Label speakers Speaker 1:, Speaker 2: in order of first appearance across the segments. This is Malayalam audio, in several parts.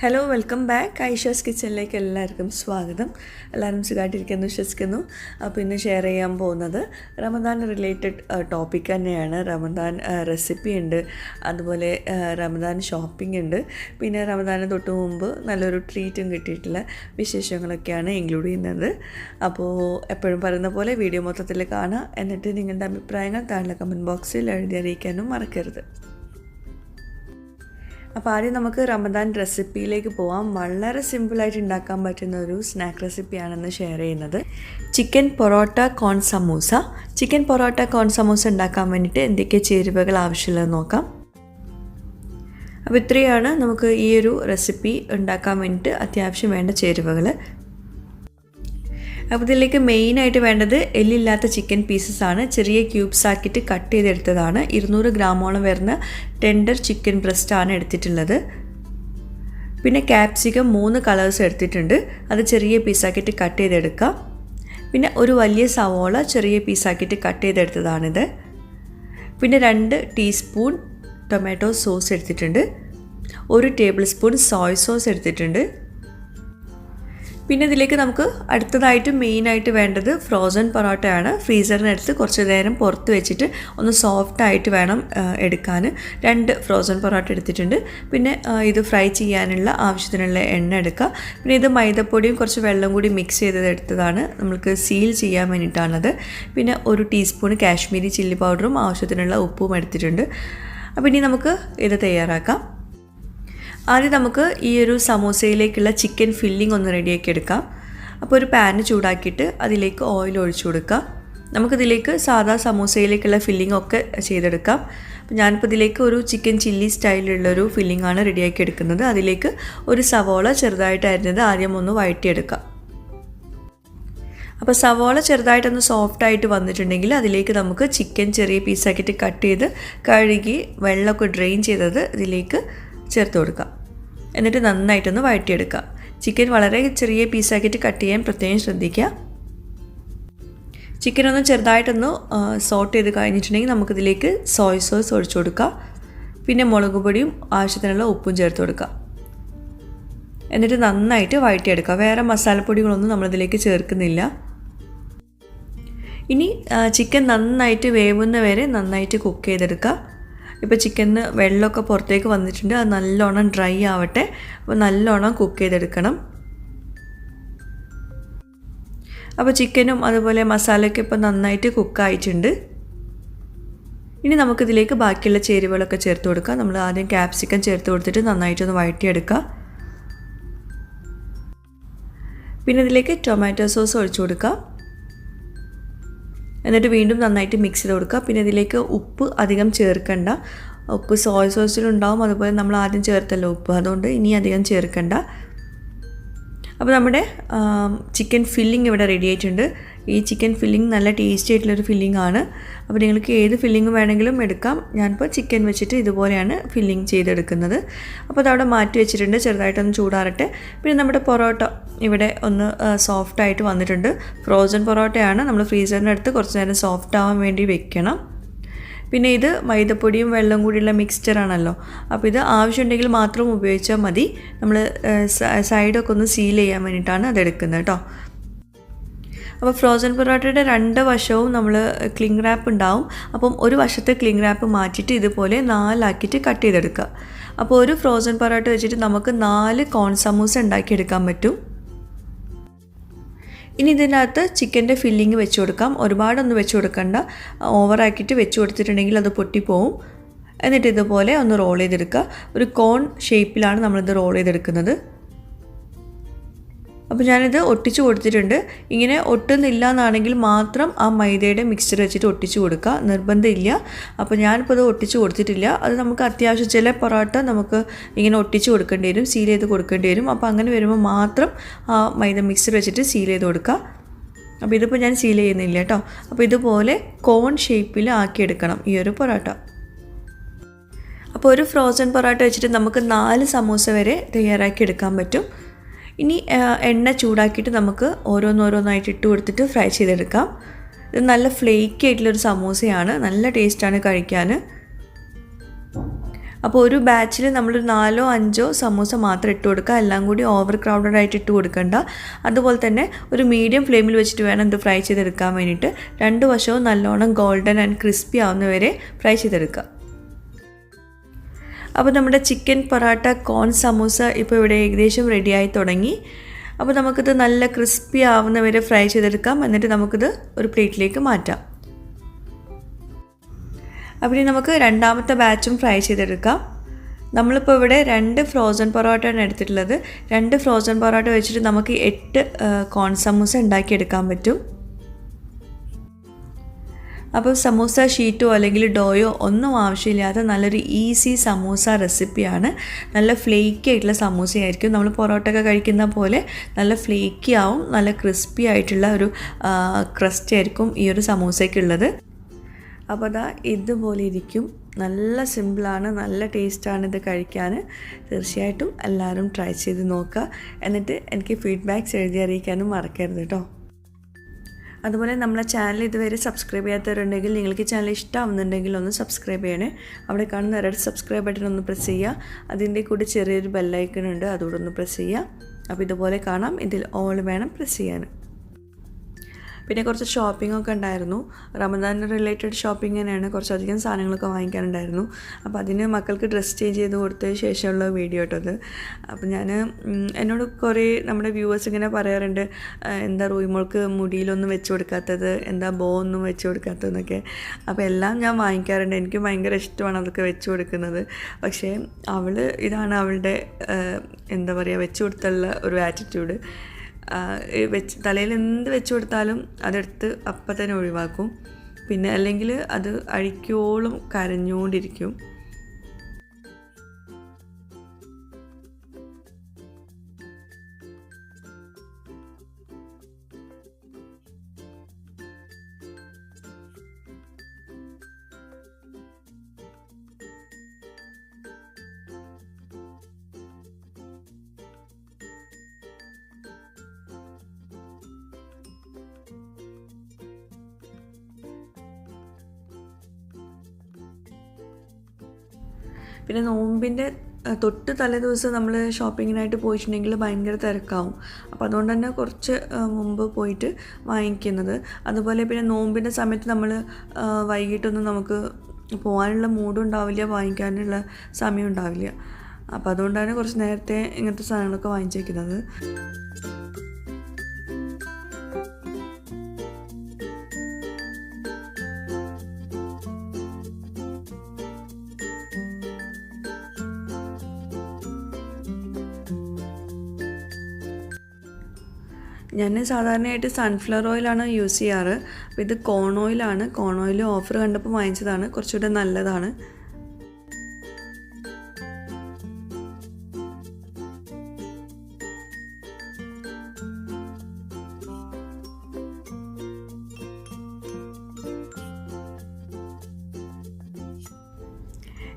Speaker 1: ഹലോ വെൽക്കം ബാക്ക് ഐഷാസ് കിച്ചണിലേക്ക് എല്ലാവർക്കും സ്വാഗതം. എല്ലാവരും സുഖമായിട്ടിരിക്കുന്നു വിശ്വസിക്കുന്നു. അപ്പോൾ ഇന്ന് ഷെയർ ചെയ്യാൻ പോകുന്നത് റമദാൻ റിലേറ്റഡ് ടോപ്പിക് തന്നെയാണ്. റമദാൻ റെസിപ്പി ഉണ്ട്, അതുപോലെ റമദാൻ ഷോപ്പിംഗ് ഉണ്ട്, പിന്നെ റമദാന് തൊട്ട് മുമ്പ് നല്ലൊരു ട്രീറ്റും കിട്ടിയിട്ടുള്ള വിശേഷങ്ങളൊക്കെയാണ് ഇൻക്ലൂഡ് ചെയ്യുന്നത്. അപ്പോൾ എപ്പോഴും പറയുന്ന പോലെ വീഡിയോ മൊത്തത്തിൽ കാണാം, എന്നിട്ട് നിങ്ങളുടെ അഭിപ്രായങ്ങൾ താഴെ കമൻറ്റ് ബോക്സിൽ എഴുതി അറിയിക്കാനും മറക്കരുത്. അപ്പോൾ ആദ്യം നമുക്ക് റമദാൻ റെസിപ്പിയിലേക്ക് പോവാം. വളരെ സിമ്പിളായിട്ട് ഉണ്ടാക്കാൻ പറ്റുന്ന ഒരു സ്നാക്ക് റെസിപ്പിയാണെന്ന് ഷെയർ ചെയ്യുന്നത്. ചിക്കൻ പൊറോട്ട കോൺ സമൂസ. ചിക്കൻ പൊറോട്ട കോൺ സമൂസ ഉണ്ടാക്കാൻ വേണ്ടിയിട്ട് എന്തൊക്കെ ചേരുവകൾ ആവശ്യമുള്ളതെന്ന് നോക്കാം. അപ്പോൾ ഇത്രയാണ് നമുക്ക് ഈ ഒരു റെസിപ്പി ഉണ്ടാക്കാൻ വേണ്ടിയിട്ട് അത്യാവശ്യം വേണ്ട ചേരുവകൾ. അപ്പോൾ ഇതിലേക്ക് മെയിനായിട്ട് വേണ്ടത് എല്ലില്ലാത്ത ചിക്കൻ പീസസ് ആണ്. ചെറിയ ക്യൂബ്സ് ആക്കിയിട്ട് കട്ട് ചെയ്തെടുത്തതാണ്. 200 ഗ്രാമോളം വരുന്ന ടെൻഡർ ചിക്കൻ ബ്രസ്റ്റ് ആണ് എടുത്തിട്ടുള്ളത്. പിന്നെ ക്യാപ്സിക്കം 3 കളേഴ്സ് എടുത്തിട്ടുണ്ട്, അത് ചെറിയ പീസാക്കിയിട്ട് കട്ട് ചെയ്തെടുക്കാം. പിന്നെ ഒരു വലിയ സവോള ചെറിയ പീസാക്കിയിട്ട് കട്ട് ചെയ്തെടുത്തതാണിത്. പിന്നെ 2 ടീസ്പൂൺ ടൊമാറ്റോ സോസ് എടുത്തിട്ടുണ്ട്. 1 ടേബിൾ സ്പൂൺ സോയ സോസ് എടുത്തിട്ടുണ്ട്. പിന്നെ ഇതിലേക്ക് നമുക്ക് അടുത്തതായിട്ട് മെയിനായിട്ട് വേണ്ടത് ഫ്രോസൺ പൊറോട്ടയാണ്. ഫ്രീസറിനടുത്ത് കുറച്ച് നേരം പുറത്ത് വെച്ചിട്ട് ഒന്ന് സോഫ്റ്റായിട്ട് വേണം എടുക്കാൻ. 2 ഫ്രോസൺ പൊറോട്ട എടുത്തിട്ടുണ്ട്. പിന്നെ ഇത് ഫ്രൈ ചെയ്യാനുള്ള ആവശ്യത്തിനുള്ള എണ്ണ എടുക്കുക. പിന്നെ ഇത് മൈദപ്പൊടിയും കുറച്ച് വെള്ളം കൂടി മിക്സ് ചെയ്തത് എടുത്തതാണ്, നമുക്ക് സീൽ ചെയ്യാൻ വേണ്ടിയിട്ടാണത്. പിന്നെ 1 ടീസ്പൂൺ കാശ്മീരി ചില്ലി പൗഡറും ആവശ്യത്തിനുള്ള ഉപ്പും എടുത്തിട്ടുണ്ട്. അപ്പോൾ ഇനി നമുക്ക് ഇത് തയ്യാറാക്കാം. ആദ്യം നമുക്ക് ഈ ഒരു സമോസയിലേക്കുള്ള ചിക്കൻ ഫില്ലിംഗ് ഒന്ന് റെഡിയാക്കി എടുക്കാം. അപ്പോൾ ഒരു പാന് ചൂടാക്കിയിട്ട് അതിലേക്ക് ഓയിൽ ഒഴിച്ചു കൊടുക്കുക. നമുക്കിതിലേക്ക് സാധാ സമോസയിലേക്കുള്ള ഫില്ലിംഗ് ഒക്കെ ചെയ്തെടുക്കാം. അപ്പോൾ ഞാനിപ്പോൾ ഇതിലേക്ക് ഒരു ചിക്കൻ ചില്ലി സ്റ്റൈലിലുള്ളൊരു ഫില്ലിംഗ് ആണ് റെഡിയാക്കി എടുക്കുന്നത്. അതിലേക്ക് ഒരു സവോള ചെറുതായിട്ട് അരിഞ്ഞത് ആദ്യം ഒന്ന് വഴറ്റിയെടുക്കാം. അപ്പോൾ സവോള ചെറുതായിട്ടൊന്ന് സോഫ്റ്റായിട്ട് വന്നിട്ടുണ്ടെങ്കിൽ അതിലേക്ക് നമുക്ക് ചിക്കൻ ചെറിയ പീസാക്കിയിട്ട് കട്ട് ചെയ്ത് കഴുകി വെള്ളമൊക്കെ ഡ്രെയിൻ ചെയ്തത് ഇതിലേക്ക് ചേർത്ത് കൊടുക്കുക. എന്നിട്ട് നന്നായിട്ടൊന്ന് വഴറ്റിയെടുക്കുക. ചിക്കൻ വളരെ ചെറിയ പീസാക്കിയിട്ട് കട്ട് ചെയ്യാൻ പ്രത്യേകം ശ്രദ്ധിക്കുക. ചിക്കനൊന്ന് ചെറുതായിട്ടൊന്ന് സോട്ട് ചെയ്ത് കഴിഞ്ഞിട്ടുണ്ടെങ്കിൽ നമുക്കിതിലേക്ക് സോയ സോസ് ഒഴിച്ചു കൊടുക്കുക. പിന്നെ മുളക് പൊടിയും ആവശ്യത്തിനുള്ള ഉപ്പും ചേർത്ത് കൊടുക്കുക. എന്നിട്ട് നന്നായിട്ട് വഴറ്റിയെടുക്കുക. വേറെ മസാലപ്പൊടികളൊന്നും നമ്മളിതിലേക്ക് ചേർക്കുന്നില്ല. ഇനി ചിക്കൻ നന്നായിട്ട് വേവുന്ന വരെ നന്നായിട്ട് കുക്ക് ചെയ്തെടുക്കുക. ഇപ്പോൾ ചിക്കന് വെള്ളമൊക്കെ പുറത്തേക്ക് വന്നിട്ടുണ്ട്, അത് നല്ലോണം ഡ്രൈ ആവട്ടെ. അപ്പോൾ നല്ലോണം കുക്ക് ചെയ്തെടുക്കണം. അപ്പോൾ ചിക്കനും അതുപോലെ മസാലയൊക്കെ ഇപ്പോൾ നന്നായിട്ട് കുക്കായിട്ടുണ്ട്. ഇനി നമുക്കിതിലേക്ക് ബാക്കിയുള്ള ചേരുവകളൊക്കെ ചേർത്ത് കൊടുക്കാം. നമ്മൾ ആദ്യം ക്യാപ്സിക്കം ചേർത്ത് കൊടുത്തിട്ട് നന്നായിട്ടൊന്ന് വഴറ്റിയെടുക്കുക. പിന്നെ ഇതിലേക്ക് ടൊമാറ്റോ സോസ് ഒഴിച്ചു കൊടുക്കുക. എന്നിട്ട് വീണ്ടും നന്നായിട്ട് മിക്സ് ചെയ്ത് കൊടുക്കുക. പിന്നെ ഇതിലേക്ക് ഉപ്പ് അധികം ചേർക്കണ്ട. ഉപ്പ് സോയ സോസിലുണ്ടാവും, അതുപോലെ നമ്മൾ ആദ്യം ചേർത്തല്ലോ ഉപ്പ്, അതുകൊണ്ട് ഇനി അധികം ചേർക്കണ്ട. അപ്പോൾ നമ്മുടെ ചിക്കൻ ഫില്ലിംഗ് ഇവിടെ റെഡി ആയിട്ടുണ്ട്. ഈ ചിക്കൻ ഫില്ലിംഗ് നല്ല ടേസ്റ്റി ആയിട്ടുള്ളൊരു ഫില്ലിംഗ് ആണ്. അപ്പോൾ നിങ്ങൾക്ക് ഏത് ഫില്ലിംഗ് വേണമെങ്കിലും എടുക്കാം. ഞാനിപ്പോൾ ചിക്കൻ വെച്ചിട്ട് ഇതുപോലെയാണ് ഫില്ലിംഗ് ചെയ്തെടുക്കുന്നത്. അപ്പോൾ അതവിടെ മാറ്റി വെച്ചിട്ടുണ്ട്, ചെറുതായിട്ടൊന്ന് ചൂടാറട്ടെ. പിന്നെ നമ്മുടെ പൊറോട്ട ഇവിടെ ഒന്ന് സോഫ്റ്റായിട്ട് വന്നിട്ടുണ്ട്. ഫ്രോസൺ പൊറോട്ടയാണ്, നമ്മൾ ഫ്രീസറിൻ്റെ അടുത്ത് കുറച്ച് നേരം സോഫ്റ്റ് ആവാൻ വേണ്ടി വെക്കണം. പിന്നെ ഇത് മൈദപ്പൊടിയും വെള്ളം കൂടിയുള്ള മിക്സ്ചറാണല്ലോ, അപ്പോൾ ഇത് ആവശ്യമുണ്ടെങ്കിൽ മാത്രം ഉപയോഗിച്ചാൽ മതി. നമ്മൾ സൈഡൊക്കെ ഒന്ന് സീൽ ചെയ്യാൻ വേണ്ടിയിട്ടാണ് അതെടുക്കുന്നത് കേട്ടോ. അപ്പോൾ ഫ്രോസൺ പൊറോട്ടയുടെ 2 വശവും നമ്മൾ ക്ലിംഗ് റാപ്പ് ഉണ്ടാവും. അപ്പം ഒരു വശത്തെ ക്ലിംഗ് റാപ്പ് മാറ്റിയിട്ട് ഇതുപോലെ 4 ആക്കിയിട്ട് കട്ട് ചെയ്തെടുക്കുക. അപ്പോൾ ഒരു ഫ്രോസൺ പൊറോട്ട വെച്ചിട്ട് നമുക്ക് 4 കോൺ സമൂസ ഉണ്ടാക്കിയെടുക്കാൻ പറ്റും. ഇനി ഇതിനകത്ത് ചിക്കൻ്റെ ഫില്ലിങ് വെച്ച് കൊടുക്കാം. ഒരുപാടൊന്നും വെച്ച് കൊടുക്കണ്ട, ഓവറാക്കിയിട്ട് വെച്ച് കൊടുത്തിട്ടുണ്ടെങ്കിൽ അത് പൊട്ടിപ്പോവും. എന്നിട്ട് ഇതുപോലെ ഒന്ന് റോൾ ചെയ്തെടുക്കുക. ഒരു കോൺ ഷേപ്പിലാണ് നമ്മളിത് റോൾ ചെയ്തെടുക്കുന്നത്. അപ്പോൾ ഞാനിത് ഒട്ടിച്ച് കൊടുത്തിട്ടുണ്ട്. ഇങ്ങനെ ഒട്ടുന്നില്ല എന്നാണെങ്കിൽ മാത്രം ആ മൈദയുടെ മിക്സ്ചർ വെച്ചിട്ട് ഒട്ടിച്ച് കൊടുക്കുക, നിർബന്ധമില്ല. അപ്പോൾ ഞാനിപ്പോൾ ഇത് ഒട്ടിച്ച് കൊടുത്തിട്ടില്ല. അത് നമുക്ക് അത്യാവശ്യം ചില പൊറോട്ട നമുക്ക് ഇങ്ങനെ ഒട്ടിച്ച് കൊടുക്കേണ്ടി വരും, സീൽ ചെയ്ത് കൊടുക്കേണ്ടി വരും. അപ്പോൾ അങ്ങനെ വരുമ്പോൾ മാത്രം ആ മൈദ മിക്സ്ചർ വെച്ചിട്ട് സീൽ ചെയ്ത് കൊടുക്കുക. അപ്പോൾ ഇതിപ്പോൾ ഞാൻ സീൽ ചെയ്യുന്നില്ല കേട്ടോ. അപ്പോൾ ഇതുപോലെ കോൺ ഷേപ്പിൽ ആക്കിയെടുക്കണം ഈ ഒരു പൊറോട്ട. അപ്പോൾ ഒരു ഫ്രോസൺ പൊറോട്ട വെച്ചിട്ട് നമുക്ക് 4 സമൂസ വരെ തയ്യാറാക്കി എടുക്കാൻ പറ്റും. ഇനി എണ്ണ ചൂടാക്കിയിട്ട് നമുക്ക് ഓരോന്നോരോന്നായിട്ട് ഇട്ട് കൊടുത്തിട്ട് ഫ്രൈ ചെയ്തെടുക്കാം. ഇത് നല്ല ഫ്ലേക്കി ആയിട്ടുള്ളൊരു സമൂസയാണ്, നല്ല ടേസ്റ്റാണ് കഴിക്കാൻ. അപ്പോൾ ഒരു ബാച്ചിൽ നമ്മളൊരു 4-5 സമൂസ മാത്രം ഇട്ട് കൊടുക്കുക, എല്ലാം കൂടി ഓവർ ക്രൗഡഡ് ആയിട്ട് ഇട്ട് കൊടുക്കണ്ട. അതുപോലെ തന്നെ ഒരു മീഡിയം ഫ്ലെയിമിൽ വെച്ചിട്ട് വേണം ഇത് ഫ്രൈ ചെയ്തെടുക്കാൻ വേണ്ടിയിട്ട്. 2 വശവും നല്ലോണം ഗോൾഡൻ ആൻഡ് ക്രിസ്പി ആവുന്നവരെ ഫ്രൈ ചെയ്തെടുക്കുക. അപ്പോൾ നമ്മുടെ ചിക്കൻ പൊറാട്ട കോൺ സമൂസ ഇപ്പോൾ ഇവിടെ ഏകദേശം റെഡിയായി തുടങ്ങി. അപ്പോൾ നമുക്കിത് നല്ല ക്രിസ്പി ആവുന്നവരെ ഫ്രൈ ചെയ്തെടുക്കാം. എന്നിട്ട് നമുക്കിത് ഒരു പ്ലേറ്റിലേക്ക് മാറ്റാം. അപ്പോൾ നമുക്ക് രണ്ടാമത്തെ ബാച്ചും ഫ്രൈ ചെയ്തെടുക്കാം. നമ്മളിപ്പോൾ ഇവിടെ 2 ഫ്രോസൺ പൊറോട്ടയാണ് എടുത്തിട്ടുള്ളത്. 2 ഫ്രോസൺ പൊറോട്ട വെച്ചിട്ട് നമുക്ക് 8 കോൺ സമൂസ ഉണ്ടാക്കിയെടുക്കാൻ പറ്റും. അപ്പോൾ സമൂസ ഷീറ്റോ അല്ലെങ്കിൽ ഡോയോ ഒന്നും ആവശ്യമില്ലാത്ത നല്ലൊരു ഈസി സമൂസ റെസിപ്പിയാണ്. നല്ല ഫ്ലേക്കി ആയിട്ടുള്ള സമൂസയായിരിക്കും. നമ്മൾ പൊറോട്ട ഒക്കെ കഴിക്കുന്ന പോലെ നല്ല ഫ്ലേക്കി ആവും, നല്ല ക്രിസ്പി ആയിട്ടുള്ള ഒരു ക്രസ്റ്റ് ആയിരിക്കും ഈ ഒരു സമൂസയ്ക്കുള്ളത്. അപ്പോൾ അതാ ഇതുപോലെ ഇരിക്കും. നല്ല സിമ്പിളാണ്, നല്ല ടേസ്റ്റാണ് ഇത് കഴിക്കാൻ. തീർച്ചയായിട്ടും എല്ലാവരും ട്രൈ ചെയ്ത് നോക്കുക. എന്നിട്ട് എനിക്ക് ഫീഡ്ബാക്ക്സ് എഴുതി അറിയിക്കാനും മറക്കരുത് കേട്ടോ. അതുപോലെ നമ്മളെ ചാനൽ ഇതുവരെ സബ്സ്ക്രൈബ് ചെയ്യാത്തവരുണ്ടെങ്കിൽ, നിങ്ങൾക്ക് ചാനൽ ഇഷ്ടമാവുന്നുണ്ടെങ്കിൽ ഒന്ന് സബ്സ്ക്രൈബ് ചെയ്യണേ. അവിടെ കാണുന്ന റെഡ് സബ്സ്ക്രൈബ് ബട്ടൺ ഒന്ന് പ്രസ് ചെയ്യുക. അതിൻ്റെ കൂടെ ചെറിയൊരു ബെല്ലൈക്കൺ ഉണ്ട്, അതുകൂടെ ഒന്ന് പ്രസ് ചെയ്യുക. അപ്പോൾ ഇതുപോലെ കാണാം. ഇതിൽ ഓൾ വേണം പ്രസ് ചെയ്യാൻ. പിന്നെ കുറച്ച് ഷോപ്പിംഗ് ഒക്കെ ഉണ്ടായിരുന്നു. റമദാൻ റിലേറ്റഡ് ഷോപ്പിംഗ് തന്നെയാണ്. കുറച്ചധികം സാധനങ്ങളൊക്കെ വാങ്ങിക്കാനുണ്ടായിരുന്നു. അപ്പോൾ അതിന് മക്കൾക്ക് ഡ്രസ്സ് ചേഞ്ച് ചെയ്ത് കൊടുത്തതിന് ശേഷമുള്ള വീഡിയോ കേട്ടോ അത്. അപ്പോൾ ഞാൻ എന്നോട് കുറേ നമ്മുടെ വ്യൂവേഴ്സ് ഇങ്ങനെ പറയാറുണ്ട്, എന്താ റൂയിമോൾക്ക് മുടിയിലൊന്നും വെച്ച് കൊടുക്കാത്തത്, എന്താ ബോ ഒന്നും വെച്ച് കൊടുക്കാത്തതെന്നൊക്കെ. അപ്പോൾ എല്ലാം ഞാൻ വാങ്ങിക്കാറുണ്ട്. എനിക്ക് ഭയങ്കര ഇഷ്ടമാണ് അതൊക്കെ വെച്ച് കൊടുക്കുന്നത്. പക്ഷേ ഇതാണ് അവളുടെ എന്താ പറയുക, വെച്ച് കൊടുത്തുള്ള ഒരു ആറ്റിറ്റ്യൂഡ്. തലയിൽ എന്ത് വെച്ച് കൊടുത്താലും അതെടുത്ത് അപ്പം തന്നെ ഒഴിവാക്കും. പിന്നെ അല്ലെങ്കിൽ അത് അഴിക്കോളം കരഞ്ഞുകൊണ്ടിരിക്കും. പിന്നെ നോമ്പിൻ്റെ തൊട്ട് തലേ ദിവസം നമ്മൾ ഷോപ്പിങ്ങിനായിട്ട് പോയിട്ടുണ്ടെങ്കിൽ ഭയങ്കര തിരക്കാവും. അപ്പോൾ അതുകൊണ്ട് തന്നെ കുറച്ച് മുമ്പ് പോയിട്ട് വാങ്ങിക്കുന്നത്. അതുപോലെ പിന്നെ നോമ്പിൻ്റെ സമയത്ത് നമ്മൾ വൈകിട്ടൊന്നും നമുക്ക് പോകാനുള്ള മൂഡും ഉണ്ടാവില്ല, വാങ്ങിക്കാനുള്ള സമയം ഉണ്ടാവില്ല. അപ്പോൾ അതുകൊണ്ടാണ് കുറച്ച് നേരത്തെ ഇങ്ങനത്തെ സാധനങ്ങളൊക്കെ വാങ്ങിച്ചു വയ്ക്കുന്നത്. ഞാൻ സാധാരണയായിട്ട് സൺഫ്ലവർ ഓയിലാണ് യൂസ് ചെയ്യാറ്. അപ്പോൾ ഇത് കോൺ ഓയിലാണ്. കോൺ ഓയിൽ ഓഫർ കണ്ടപ്പോൾ വാങ്ങിച്ചതാണ്. കുറച്ചുകൂടെ നല്ലതാണ്.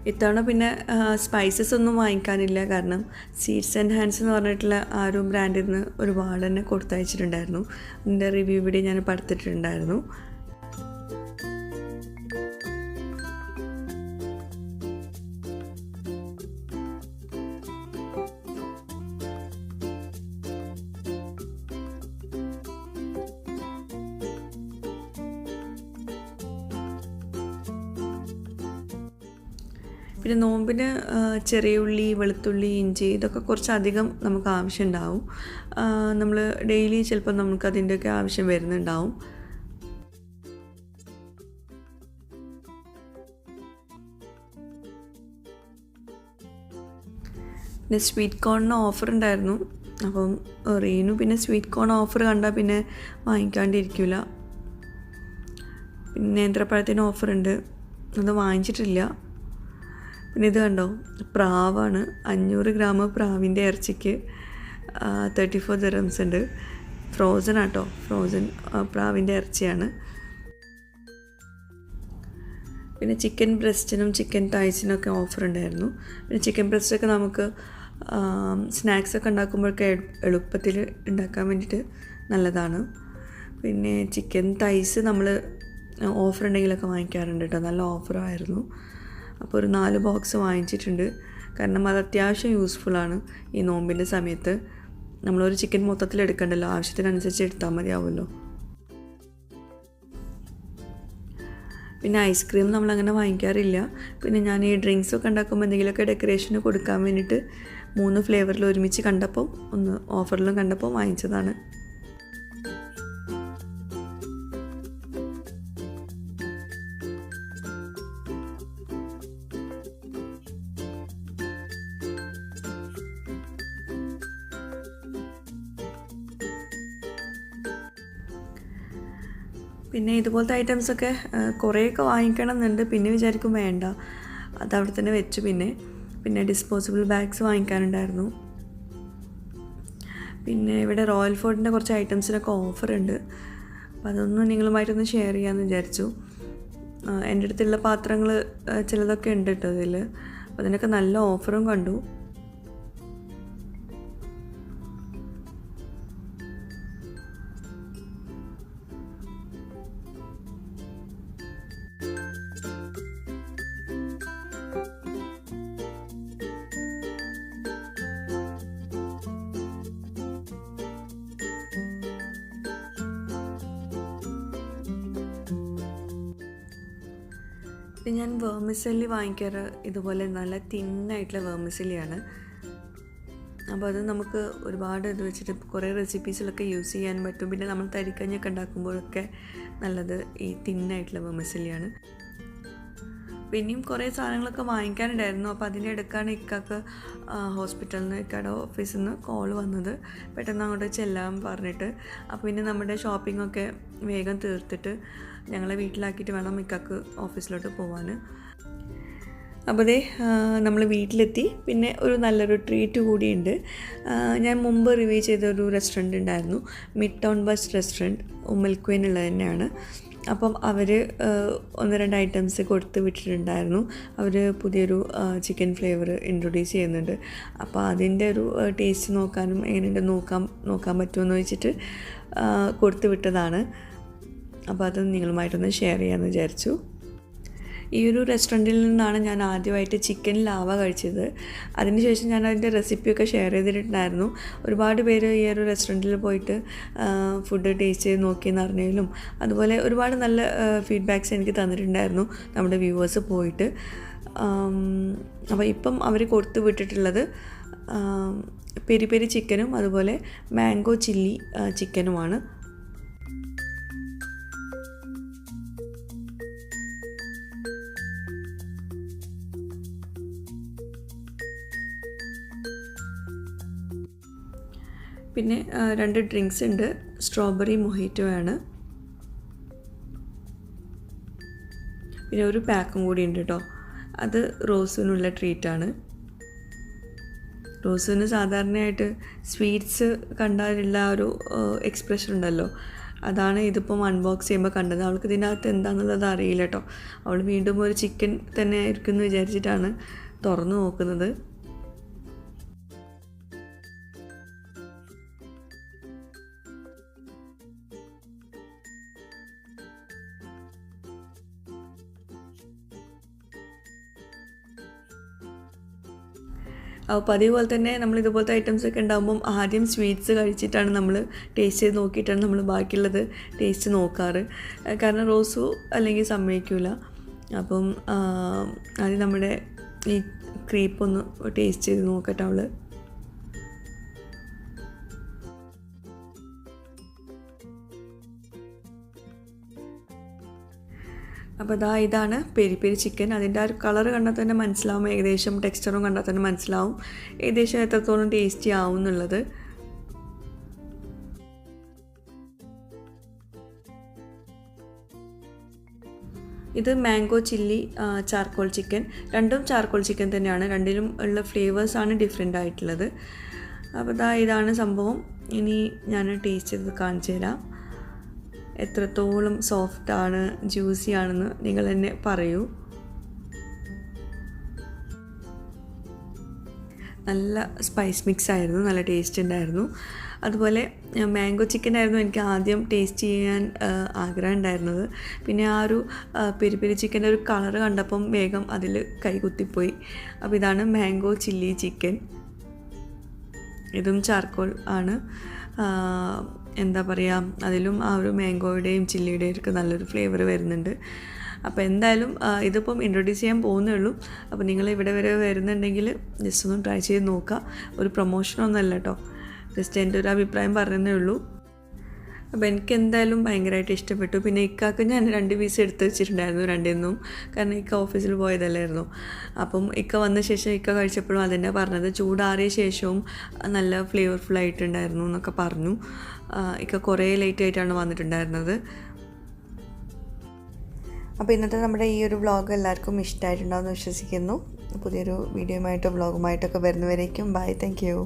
Speaker 1: ഇത്തവണ പിന്നെ സ്പൈസസ് ഒന്നും വാങ്ങിക്കാനില്ല. കാരണം സീഡ്സ് ആൻഡ് ഹാൻഡ്സ് എന്ന് പറഞ്ഞിട്ടുള്ള ആ ഒരു ബ്രാൻഡിൽ നിന്ന് ഒരുപാട് തന്നെ കൊടുത്തയച്ചിട്ടുണ്ടായിരുന്നു. അതിൻ്റെ റിവ്യൂ വീഡിയോ ഞാൻ പടുത്തിട്ടുണ്ടായിരുന്നു. പിന്നെ നോമ്പിന് ചെറിയ ഉള്ളി, വെളുത്തുള്ളി, ഇഞ്ചി ഇതൊക്കെ കുറച്ചധികം നമുക്ക് ആവശ്യമുണ്ടാവും. നമ്മൾ ഡെയിലി ചിലപ്പോൾ നമുക്ക് അതിൻ്റെയൊക്കെ ആവശ്യം വരുന്നുണ്ടാവും. പിന്നെ സ്വീറ്റ് കോണിന് ഓഫർ ഉണ്ടായിരുന്നു. അപ്പം റീനു പിന്നെ സ്വീറ്റ് കോൺ ഓഫർ കണ്ടാൽ പിന്നെ വാങ്ങിക്കാണ്ടിരിക്കില്ല. പിന്നെ നേന്ത്രപ്പഴത്തിന് ഓഫറുണ്ട്, അത് വാങ്ങിച്ചിട്ടില്ല. പിന്നെ ഇത് കണ്ടോ, പ്രാവാണ്. 500 ഗ്രാം പ്രാവിൻ്റെ ഇറച്ചിക്ക് 34 ദിർഹംസ് ഉണ്ട്. ഫ്രോസൺ ആട്ടോ, ഫ്രോസൺ പ്രാവിൻ്റെ ഇറച്ചിയാണ്. പിന്നെ ചിക്കൻ ബ്രസ്റ്റിനും ചിക്കൻ തൈസിനൊക്കെ ഓഫർ ഉണ്ടായിരുന്നു. പിന്നെ ചിക്കൻ ബ്രസ്റ്റൊക്കെ നമുക്ക് സ്നാക്സൊക്കെ ഉണ്ടാക്കുമ്പോഴൊക്കെ എളുപ്പത്തിൽ ഉണ്ടാക്കാൻ വേണ്ടിയിട്ട് നല്ലതാണ്. പിന്നെ ചിക്കൻ തൈസ് നമ്മൾ ഓഫർ ഉണ്ടെങ്കിലൊക്കെ വാങ്ങിക്കാറുണ്ട് കേട്ടോ, നല്ല ഓഫറായിരുന്നു. അപ്പോൾ ഒരു 4 ബോക്സ് വാങ്ങിച്ചിട്ടുണ്ട്. കാരണം അത് അത്യാവശ്യം യൂസ്ഫുള്ളാണ് ഈ നോമ്പിൻ്റെ സമയത്ത്. നമ്മളൊരു ചിക്കൻ മൊത്തത്തിൽ എടുക്കണ്ടല്ലോ, ആവശ്യത്തിനനുസരിച്ച് എടുത്താൽ മതിയാവുമല്ലോ. പിന്നെ ഐസ്ക്രീം നമ്മളങ്ങനെ വാങ്ങിക്കാറില്ല. പിന്നെ ഞാൻ ഈ ഡ്രിങ്ക്സൊക്കെ ഉണ്ടാക്കുമ്പോൾ എന്തെങ്കിലുമൊക്കെ ഡെക്കറേഷന് കൊടുക്കാൻ വേണ്ടിയിട്ട് 3 ഫ്ലേവറിൽ ഒരുമിച്ച് കണ്ടപ്പോൾ ഒന്ന് ഓഫറിലും കണ്ടപ്പോൾ വാങ്ങിച്ചതാണ്. പിന്നെ ഇതുപോലത്തെ ഐറ്റംസൊക്കെ കുറേയൊക്കെ വാങ്ങിക്കണം എന്നുണ്ട്. പിന്നെ വിചാരിക്കും വേണ്ട, അതവിടെ തന്നെ വെച്ചു. പിന്നെ ഡിസ്പോസിബിൾ ബാഗ്സ് വാങ്ങിക്കാനുണ്ടായിരുന്നു. പിന്നെ ഇവിടെ റോയൽ ഫുഡിൻ്റെ കുറച്ച് ഐറ്റംസിനൊക്കെ ഓഫറുണ്ട്. അപ്പോൾ അതൊന്നും നിങ്ങളുമായിട്ടൊന്ന് ഷെയർ ചെയ്യാമെന്ന് വിചാരിച്ചു. എൻ്റെ അടുത്തുള്ള പാത്രങ്ങൾ ചിലതൊക്കെ ഉണ്ട് കേട്ടോ ഇതിൽ. അപ്പോൾ അതിനൊക്കെ നല്ല ഓഫറും കണ്ടു. പിന്നെ ഞാൻ വേർമിസെല്ലി വാങ്ങിക്കാറ് ഇതുപോലെ നല്ല തിന്നായിട്ടുള്ള വേർമിസെല്ലിയാണ്. അപ്പോൾ അത് നമുക്ക് ഒരുപാട് ഇത് വെച്ചിട്ട് കുറേ റെസിപ്പീസിലൊക്കെ യൂസ് ചെയ്യാൻ പറ്റും. പിന്നെ നമ്മൾ തരിക്കഞ്ഞൊക്കെ ഉണ്ടാക്കുമ്പോഴൊക്കെ നല്ലത് ഈ തിന്നായിട്ടുള്ള വേർമിസെല്ലിയാണ്. പിന്നെയും കുറേ സാധനങ്ങളൊക്കെ വാങ്ങിക്കാനുണ്ടായിരുന്നു. അപ്പോൾ അതിൻ്റെ ഇടയ്ക്കാണ് ഇക്കാക്ക് ഹോസ്പിറ്റലിൽ നിന്ന്, ഇക്കയുടെ ഓഫീസിൽ നിന്ന് കോൾ വന്നത്. പെട്ടെന്ന് അങ്ങോട്ട് ചെല്ലാൻ പറഞ്ഞിട്ട്. അപ്പോൾ പിന്നെ നമ്മുടെ ഷോപ്പിങ്ങൊക്കെ വേഗം തീർത്തിട്ട് ഞങ്ങളെ വീട്ടിലാക്കിയിട്ട് വേണം ഇക്കാക്ക് ഓഫീസിലോട്ട് പോകാൻ. അപ്പോൾ ദേ നമ്മൾ വീട്ടിലെത്തി. പിന്നെ ഒരു നല്ലൊരു ട്രീറ്റ് കൂടിയുണ്ട്. ഞാൻ മുമ്പ് റിവ്യൂ ചെയ്തൊരു റെസ്റ്റോറൻറ്റ് ഉണ്ടായിരുന്നു, മിഡ് ടൗൺ ബസ് റെസ്റ്റോറൻറ്റ്, ഉമ്മൽക്കുവൻ ഉള്ളത് തന്നെയാണ്. അപ്പം അവർ 1-2 ഐറ്റംസ് കൊടുത്ത് വിട്ടിട്ടുണ്ടായിരുന്നു. അവർ പുതിയൊരു ചിക്കൻ ഫ്ലേവർ ഇൻട്രൊഡ്യൂസ് ചെയ്യുന്നുണ്ട്. അപ്പോൾ അതിൻ്റെ ഒരു ടേസ്റ്റ് നോക്കാനും എങ്ങനെയുണ്ട് നോക്കാൻ പറ്റുമെന്ന് വെച്ചിട്ട് കൊടുത്ത് വിട്ടതാണ്. അപ്പോൾ അത് നിങ്ങളുമായിട്ടൊന്ന് ഷെയർ ചെയ്യാമെന്ന് വിചാരിച്ചു. ഈ ഒരു റെസ്റ്റോറൻറ്റിൽ നിന്നാണ് ഞാൻ ആദ്യമായിട്ട് ചിക്കൻ ലാവ കഴിച്ചത്. അതിനുശേഷം ഞാൻ അതിൻ്റെ റെസിപ്പിയൊക്കെ ഷെയർ ചെയ്തിട്ടുണ്ടായിരുന്നു. ഒരുപാട് പേര് ഈ ഒരു റെസ്റ്റോറൻറ്റിൽ പോയിട്ട് ഫുഡ് ടേസ്റ്റ് ചെയ്ത് നോക്കിയെന്ന് അറിഞ്ഞാലും അതുപോലെ ഒരുപാട് നല്ല ഫീഡ്ബാക്ക്സ് എനിക്ക് തന്നിട്ടുണ്ടായിരുന്നു നമ്മുടെ വ്യൂവേഴ്സ് പോയിട്ട്. അപ്പോൾ ഇപ്പം അവർ കൊടുത്തു വിട്ടിട്ടുള്ളത് പെരി പെരി ചിക്കനും അതുപോലെ മാംഗോ ചില്ലി ചിക്കനുമാണ്. പിന്നെ 2 ഡ്രിങ്ക്സ് ഉണ്ട്. സ്ട്രോബെറി മൊഹിറ്റോ ആണ്. പിന്നെ ഒരു പാക്കും കൂടി ഉണ്ട് കേട്ടോ. അത് റോസുവിനുള്ള ട്രീറ്റാണ്. റോസുവിന് സാധാരണയായിട്ട് സ്വീറ്റ്സ് കണ്ടാലുള്ള ഒരു എക്സ്പ്രഷൻ ഉണ്ടല്ലോ, അതാണ് ഇതിപ്പം അൺബോക്സ് ചെയ്യുമ്പോൾ കണ്ടത്. അവൾക്ക് ഇതിനകത്ത് എന്താണെന്നുള്ളത് അറിയില്ല കേട്ടോ. അവൾ വീണ്ടും ഒരു ചിക്കൻ തന്നെ ആയിരിക്കും എന്ന് വിചാരിച്ചിട്ടാണ് തുറന്നു നോക്കുന്നത്. അപ്പോൾ പതിവ് പോലെ തന്നെ നമ്മൾ ഇതുപോലത്തെ ഐറ്റംസൊക്കെ ഉണ്ടാകുമ്പം ആദ്യം സ്വീറ്റ്സ് കഴിച്ചിട്ടാണ് നമ്മൾ ടേസ്റ്റ് ചെയ്ത് നോക്കിയിട്ടാണ് നമ്മൾ ബാക്കിയുള്ളത് ടേസ്റ്റ് നോക്കാറ്. കാരണം റോസു അല്ലെങ്കിൽ സമ്മതിക്കില്ല. അപ്പം ആദ്യം നമ്മുടെ ഈ ക്രീപ്പൊന്ന് ടേസ്റ്റ് ചെയ്ത് നോക്കട്ടെ അവൾ. അപ്പോൾ ഇതാണ് പെരി പെരി ചിക്കൻ. അതിൻ്റെ ആ ഒരു കളർ കണ്ടാൽ തന്നെ മനസ്സിലാവും, ഏകദേശം ടെക്സ്ചറും കണ്ടാൽ തന്നെ മനസ്സിലാവും ഏകദേശം എത്രത്തോളം ടേസ്റ്റി ആവും എന്നുള്ളത്. ഇത് മാംഗോ ചില്ലി ചാർക്കോൾ ചിക്കൻ. രണ്ടും ചാർക്കോൾ ചിക്കൻ തന്നെയാണ്. രണ്ടിലും ഉള്ള ഫ്ലേവേഴ്സാണ് ഡിഫറെൻ്റ് ആയിട്ടുള്ളത്. അപ്പോൾ ഇതാണ് സംഭവം. ഇനി ഞാൻ ടേസ്റ്റ് ചെയ്ത് കാണിച്ചു തരാം എത്രത്തോളം സോഫ്റ്റാണ്, ജ്യൂസി ആണെന്ന് നിങ്ങൾ തന്നെ പറയൂ. നല്ല സ്പൈസ് മിക്സ് ആയിരുന്നു, നല്ല ടേസ്റ്റ് ഉണ്ടായിരുന്നു. അതുപോലെ മാംഗോ ചിക്കൻ ആയിരുന്നു എനിക്ക് ആദ്യം ടേസ്റ്റ് ചെയ്യാൻ ആഗ്രഹം ഉണ്ടായിരുന്നത്. പിന്നെ ആ ഒരു പെരി പെരി ചിക്കൻ്റെ ഒരു കളറ് കണ്ടപ്പം വേഗം അതിൽ കൈ കുത്തിപ്പോയി. അപ്പോൾ ഇതാണ് മാംഗോ ചില്ലി ചിക്കൻ. ഇതും ചാർക്കോൾ ആണ്. എന്താ പറയുക, അതിലും ആ ഒരു മാംഗോയുടെയും ചില്ലിയുടെയും ഒക്കെ നല്ലൊരു ഫ്ലേവർ വരുന്നുണ്ട്. അപ്പോൾ എന്തായാലും ഇതിപ്പം ഇൻട്രൊഡ്യൂസ് ചെയ്യാൻ പോകുന്നേ ഉള്ളൂ. അപ്പോൾ നിങ്ങൾ ഇവിടെ വരെ വരുന്നുണ്ടെങ്കിൽ ജസ്റ്റ് ഒന്ന് ട്രൈ ചെയ്ത് നോക്കുക. ഒരു പ്രൊമോഷനൊന്നുമല്ല കേട്ടോ, ജസ്റ്റ് എൻ്റെ ഒരു അഭിപ്രായം പറയുന്നേ ഉള്ളൂ. അപ്പോൾ എനിക്ക് എന്തായാലും ഭയങ്കരമായിട്ട് ഇഷ്ടപ്പെട്ടു. പിന്നെ ഇക്കാക്ക് ഞാൻ 2 പീസ് എടുത്ത് വെച്ചിട്ടുണ്ടായിരുന്നു, രണ്ടിന്നും. കാരണം ഇക്ക ഓഫീസിൽ പോയതല്ലായിരുന്നു. അപ്പം ഇക്ക വന്ന ശേഷം ഇക്ക കഴിച്ചപ്പോഴും അതെന്നെ പറഞ്ഞത്, ചൂടാറിയ ശേഷവും നല്ല ഫ്ലേവർഫുൾ ആയിട്ടുണ്ടായിരുന്നു എന്നൊക്കെ പറഞ്ഞു. ഇക്ക കുറേ ലേറ്റ് ആയിട്ടാണ് വന്നിട്ടുണ്ടായിരുന്നത്. അപ്പോൾ ഇന്നത്തെ നമ്മുടെ ഈ ഒരു വ്ളോഗ് എല്ലാവർക്കും ഇഷ്ടമായിട്ടുണ്ടാവുമെന്ന് വിശ്വസിക്കുന്നു. പുതിയൊരു വീഡിയോയുമായിട്ടോ വ്ളോഗുമായിട്ടൊക്കെ വരുന്നവരേക്കും ബൈ, താങ്ക് യു.